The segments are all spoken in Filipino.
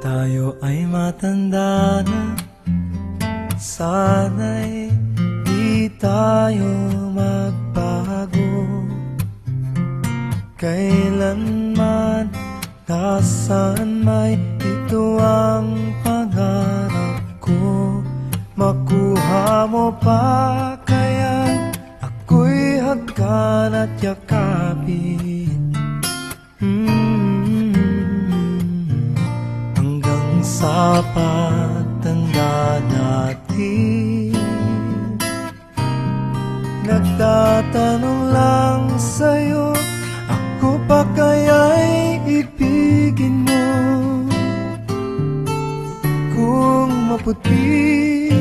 tayo ay matanda na, sana'y di tayo magbago. Kailanman, nasaan may ito ang pangarap ko. Makuha mo pa kaya ako'y hagkan at yakapin. Hanggang sa pagtanda natin, nagtatanong lang sa'yo, ako pa kaya'y ibigin mo? Kung maputi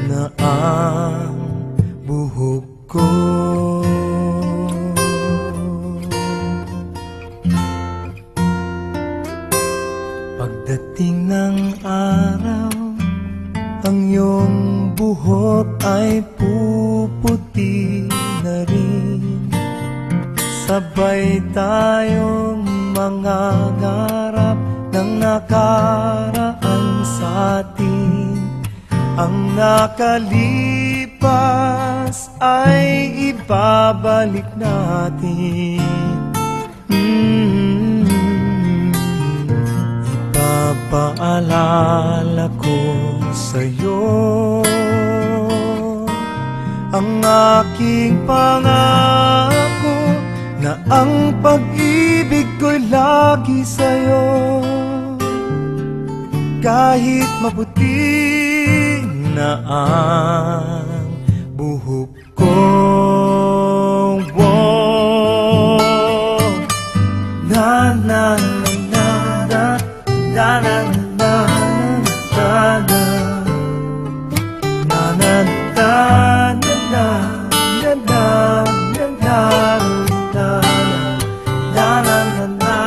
na ang buhok ko, pagdating ng araw, ang iyong buhok ay puputi na rin. Sabay tayong mangangarap ng nakaraan sa atin. Ang nakalipas ay ibabalik natin. Ipapaalala ko sa'yo ang aking pangako, na ang pag-ibig ko'y lagi sa'yo. Kahit maputi na ang buhok ko, na na na na na na na na na na na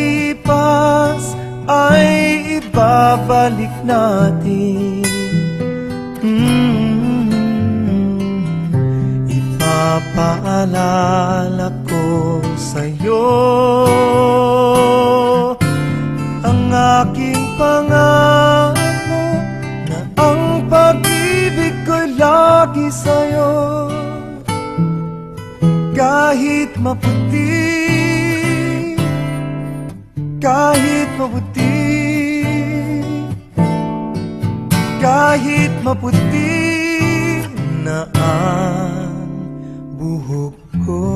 nakalipas ay ibabalik natin. Ipapaalala ko sa'yo ang aking pangako, na ang pag-ibig ko'y lagi sa'yo. Kahit maputi, kahit maputi, kahit maputi na ang buhok ko.